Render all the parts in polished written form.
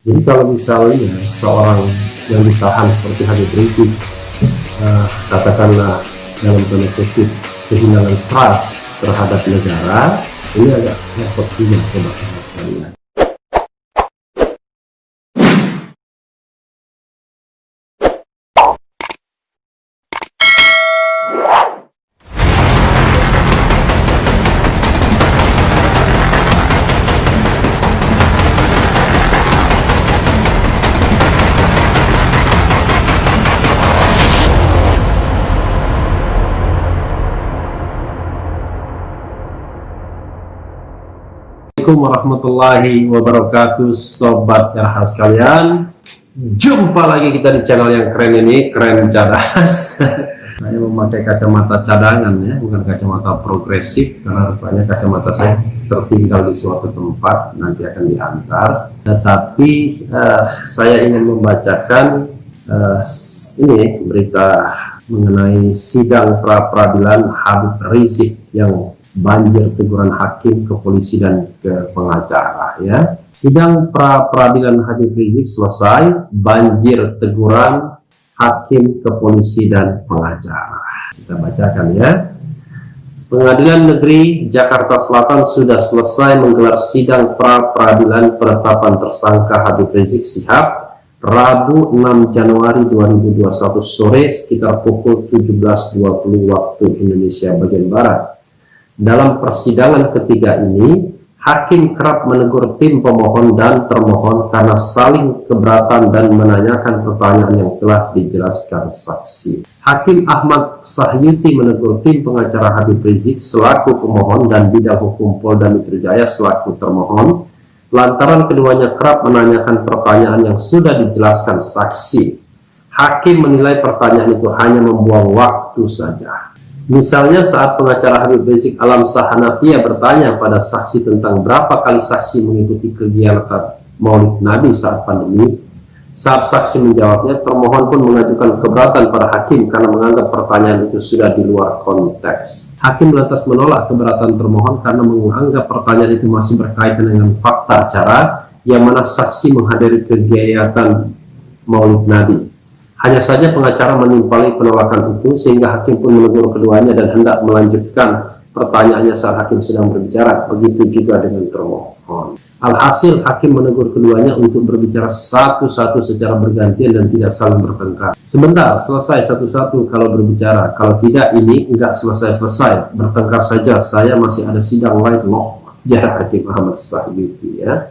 Jadi kalau misalnya seorang yang ditahan seperti Habib Rizik, katakanlah dalam tanda kutip kehilangan trust terhadap negara, ini agak repot juga sobat sekalian. Assalamualaikum warahmatullahi wabarakatuh, sobat RH sekalian. Jumpa lagi kita di channel yang keren ini, keren cadas. Saya memakai kacamata cadangan ya, bukan kacamata progresif, karena rupanya kacamata saya tertinggal di suatu tempat, nanti akan diantar. Tetapi saya ingin membacakan ini berita mengenai sidang pra peradilan Habib Rizik yang banjir teguran hakim ke polisi dan ke pengacara ya. Sidang pra peradilan Habib Rizik selesai, banjir teguran hakim ke polisi dan pengacara. Kita bacakan ya. Pengadilan Negeri Jakarta Selatan sudah selesai menggelar sidang pra peradilan penetapan tersangka Habib Rizik Syihab Rabu 6 Januari 2021 sore sekitar pukul 17.20 waktu Indonesia bagian Barat. Dalam persidangan ketiga ini, hakim kerap menegur tim pemohon dan termohon karena saling keberatan dan menanyakan pertanyaan yang telah dijelaskan saksi. Hakim Ahmad Sahyuti menegur tim pengacara Habib Rizik selaku pemohon dan bidang hukum Polda Metro Jaya selaku termohon, lantaran keduanya kerap menanyakan pertanyaan yang sudah dijelaskan saksi. Hakim menilai pertanyaan itu hanya membuang waktu saja. Misalnya saat pengacara Habib Rizik Alamsah Hanafiyah bertanya pada saksi tentang berapa kali saksi mengikuti kegiatan Maulid Nabi saat pandemi. Saat saksi menjawabnya, termohon pun mengajukan keberatan pada hakim karena menganggap pertanyaan itu sudah di luar konteks. Hakim lantas menolak keberatan termohon karena menganggap pertanyaan itu masih berkaitan dengan fakta acara yang mana saksi menghadiri kegiatan Maulid Nabi. Hanya saja pengacara menimpali penolakan itu sehingga hakim pun menegur keduanya dan hendak melanjutkan pertanyaannya saat hakim sedang berbicara. Begitu juga dengan termohon. Alhasil hakim menegur keduanya untuk berbicara satu-satu secara bergantian dan tidak saling bertengkar. Sebentar, selesai satu-satu kalau berbicara. Kalau tidak, ini enggak selesai-selesai. Bertengkar saja, saya masih ada sidang lain loh. Jarak Hakim Ahmad Sahyuti ya.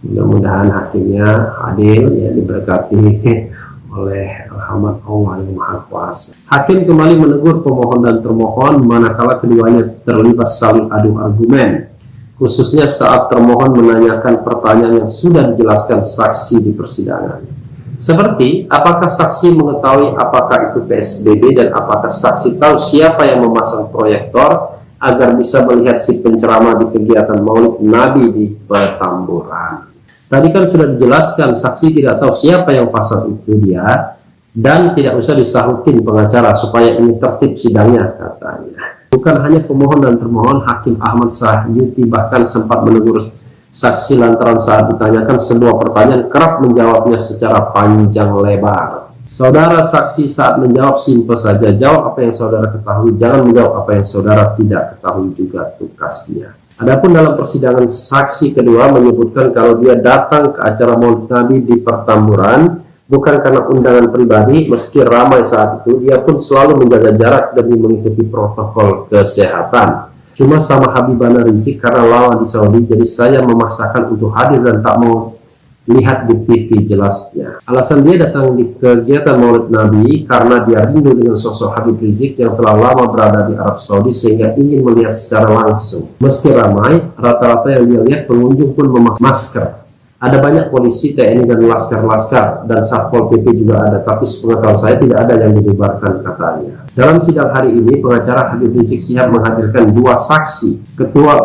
Mudah-mudahan hakimnya adil ya, diberkati oleh rahmat Allah yang Maha Kuasa. Hakim kembali menegur pemohon dan termohon manakala keduanya terlibat saling adu argumen, khususnya saat termohon menanyakan pertanyaan yang sudah dijelaskan saksi di persidangan. Seperti, apakah saksi mengetahui apakah itu PSBB dan apakah saksi tahu siapa yang memasang proyektor agar bisa melihat si penceramah di kegiatan Maulid Nabi di Petamburan. Tadi kan sudah dijelaskan saksi tidak tahu siapa yang pasang itu dia dan tidak usah disahutin pengacara supaya ini tertib sidangnya katanya. Bukan hanya pemohon dan termohon, Hakim Ahmad Sahyuti bahkan sempat menegur saksi lantaran saat ditanyakan sebuah pertanyaan kerap menjawabnya secara panjang lebar. Saudara saksi saat menjawab simpel saja, jawab apa yang saudara ketahui, jangan menjawab apa yang saudara tidak ketahui juga tugasnya. Adapun dalam persidangan saksi kedua menyebutkan kalau dia datang ke acara Maulid Nabi di Petamburan bukan karena undangan pribadi, meski ramai saat itu, dia pun selalu menjaga jarak demi mengikuti protokol kesehatan. Cuma sama Habibana Rizik karena lama di Saudi, jadi saya memaksakan untuk hadir dan tak mau lihat di TV jelasnya. Alasan dia datang di kegiatan Maulid Nabi karena dia rindu dengan sosok Habib Rizik yang telah lama berada di Arab Saudi sehingga ingin melihat secara langsung. Meski ramai, rata-rata yang dia lihat pengunjung pun memakai masker. Ada banyak polisi, TNI dan laskar-laskar dan Satpol PP juga ada, tapi sepengetahuan saya tidak ada yang dibubarkan katanya. Dalam sidang hari ini, pengacara Habib Rizik Syihab menghadirkan dua saksi. Kedua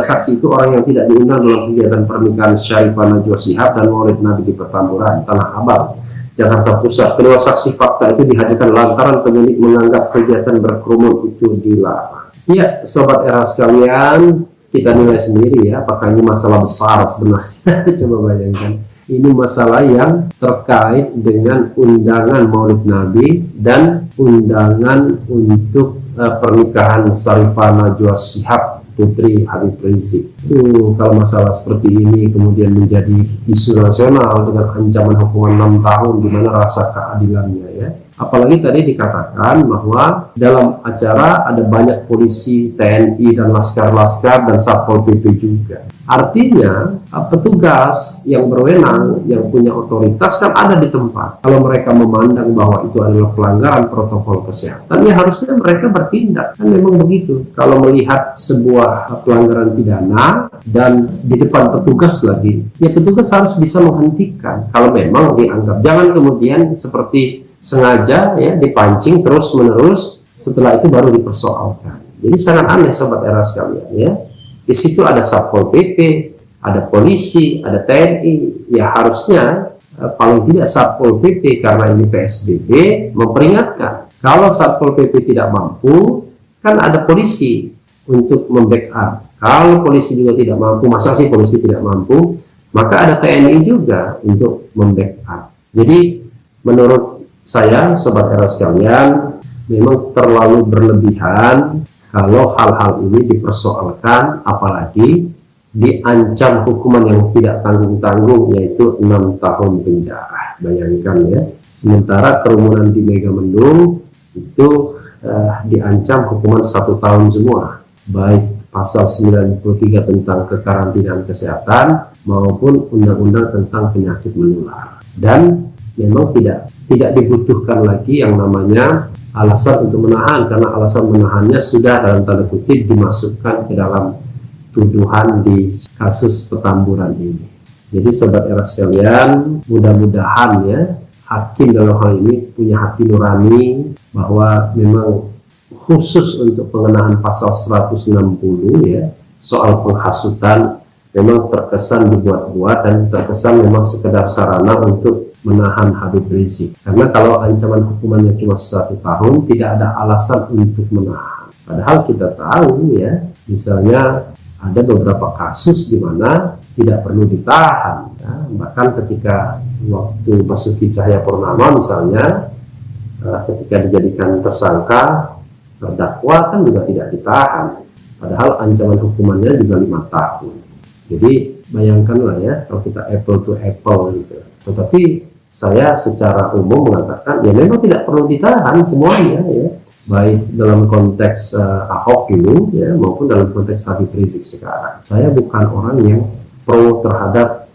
saksi itu orang yang tidak diundang dalam kegiatan pernikahan Syarifah Najwa Syihab dan Maulid Nabi di Petamburan, Tanah Abang, Jakarta Pusat. Kedua saksi fakta itu dihadirkan lantaran penyidik menganggap kegiatan berkerumun itu dilarang. Ya, sobat RH sekalian, kita nilai sendiri ya, apakah ini masalah besar sebenarnya. Coba bayangkan, Ini masalah yang terkait dengan undangan Maulid Nabi dan undangan untuk pernikahan Sharifah Najwa Shihab putri Habib Rizik. Kalau masalah seperti ini kemudian menjadi isu nasional dengan ancaman hukuman 6 tahun, di mana rasa keadilannya ya. Apalagi tadi dikatakan bahwa dalam acara ada banyak polisi, TNI, dan laskar-laskar, dan Satpol PP juga. Artinya, petugas yang berwenang, yang punya otoritas kan ada di tempat. Kalau mereka memandang bahwa itu adalah pelanggaran protokol kesehatan, ya harusnya mereka bertindak. Kan memang begitu. Kalau melihat sebuah pelanggaran pidana, dan di depan petugas lagi, ya petugas harus bisa menghentikan. Kalau memang dianggap, jangan kemudian seperti sengaja ya dipancing terus menerus, setelah itu baru dipersoalkan. Jadi sangat aneh sobat era sekalian ya. Di situ ada Satpol PP, ada polisi, ada TNI. Ya harusnya paling tidak Satpol PP, karena ini PSBB, memperingatkan. Kalau Satpol PP tidak mampu, kan ada polisi untuk membackup. Kalau polisi juga tidak mampu, masa sih polisi tidak mampu, maka ada TNI juga untuk membackup. Jadi menurut saya, sobat era sekalian, memang terlalu berlebihan kalau hal-hal ini dipersoalkan, apalagi diancam hukuman yang tidak tanggung-tanggung, yaitu 6 tahun penjara. Bayangkan ya, sementara kerumunan di Megamendung itu diancam hukuman 1 tahun semua, baik pasal 93 tentang kekarantinaan kesehatan maupun undang-undang tentang penyakit menular. Dan memang tidak dibutuhkan lagi yang namanya alasan untuk menahan, karena alasan menahannya sudah dalam tanda kutip dimasukkan ke dalam tuduhan di kasus Petamburan ini. Jadi sobat era sekalian, mudah-mudahan ya hakim dalam hal ini punya hati nurani, bahwa memang khusus untuk pengenaan pasal 160 ya, soal penghasutan, memang terkesan dibuat-buat dan terkesan memang sekedar sarana untuk menahan Habib Rizik. Karena kalau ancaman hukumannya cuma 1 tahun, tidak ada alasan untuk menahan. Padahal kita tahu ya, misalnya ada beberapa kasus di mana tidak perlu ditahan. Ya. Bahkan ketika waktu Basuki Cahayapurnama misalnya, ketika dijadikan tersangka, terdakwa kan juga tidak ditahan. Padahal ancaman hukumannya juga 5 tahun. Jadi bayangkanlah ya, kalau kita apple to apple gitu. Tetapi saya secara umum mengatakan ya memang tidak perlu ditahan semuanya ya, baik dalam konteks Ahok dulu ya maupun dalam konteks Habib Rizik sekarang. Saya bukan orang yang pro terhadap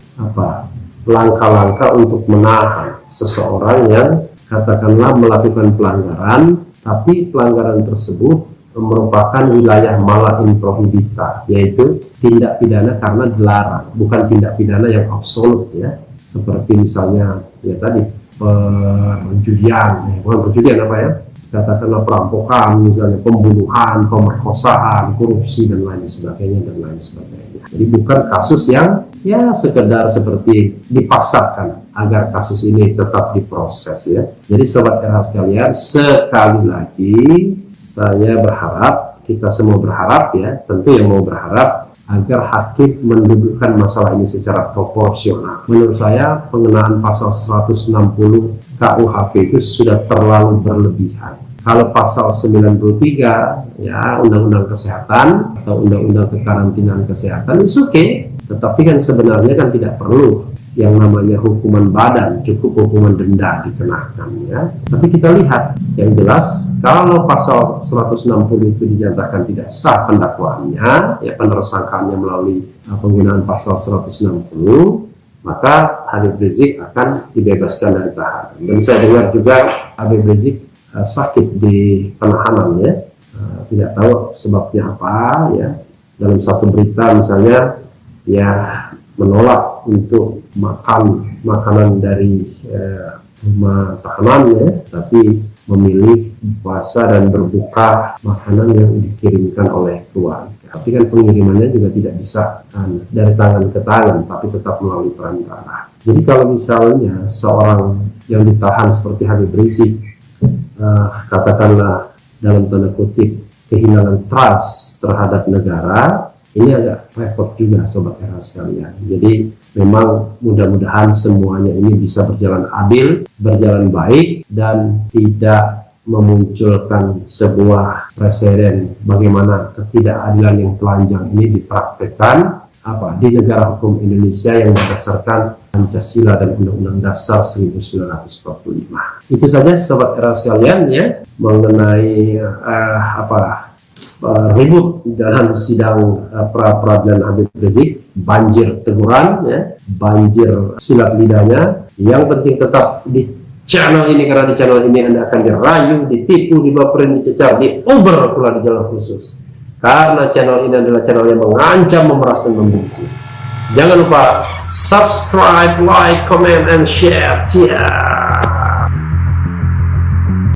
langkah-langkah untuk menahan seseorang yang katakanlah melakukan pelanggaran, tapi pelanggaran tersebut merupakan wilayah mala in prohibita, yaitu tindak pidana karena dilarang, bukan tindak pidana yang absolut ya, seperti misalnya ya tadi perjudian, bukan perjudian apa ya, katakanlah perampokan, misalnya pembunuhan, pemerkosaan, korupsi dan lain sebagainya dan lain sebagainya. Jadi bukan kasus yang ya sekedar seperti dipaksakan agar kasus ini tetap diproses ya. Jadi sobat era sekalian, sekali lagi saya berharap, kita semua berharap ya, tentu yang mau berharap agar hakim mendudukkan masalah ini secara proporsional. Menurut saya pengenaan pasal 160 KUHP itu sudah terlalu berlebihan. Kalau pasal 93 ya undang-undang kesehatan atau undang-undang kekarantinaan kesehatan itu oke, tetapi kan sebenarnya kan tidak perlu yang namanya hukuman badan, cukup hukuman denda dikenakan ya. Tapi kita lihat yang jelas kalau pasal 160 itu dinyatakan tidak sah pendakwaannya ya, penersangkaannya melalui penggunaan pasal 160, maka Habib Rizik akan dibebaskan dari tahanan. Dan saya dengar juga Habib Rizik sakit di penahanan ya, tidak tahu sebabnya apa ya. Dalam satu berita misalnya ya menolak untuk makan makanan dari rumah tahanan ya, tapi memilih puasa dan berbuka makanan yang dikirimkan oleh keluarga. Tapi kan pengirimannya juga tidak bisa dari tangan ke tangan, tapi tetap melalui perantara. Jadi kalau misalnya seorang yang ditahan seperti Habib Rizik, katakanlah dalam tanda kutip kehilangan trust terhadap negara, ini agak repot juga sobat era sekalian. Jadi memang mudah-mudahan semuanya ini bisa berjalan adil, berjalan baik, dan tidak memunculkan sebuah presiden bagaimana ketidakadilan yang telanjang ini dipraktekkan di negara hukum Indonesia yang berdasarkan Pancasila dan Undang-Undang Dasar 1945. Itu saja sobat era sekalian ya mengenai ribut dalam sidang pra-peradilan Habib Rizik, banjir teguran ya, banjir silat lidahnya. Yang penting tetap di channel ini, karena di channel ini Anda akan dirayu, ditipu, dibaperin, dicecar, diober pula di jalur khusus. Karena channel ini adalah channel yang mengancam, memeras, dan membenci. Jangan lupa subscribe, like, comment, and share.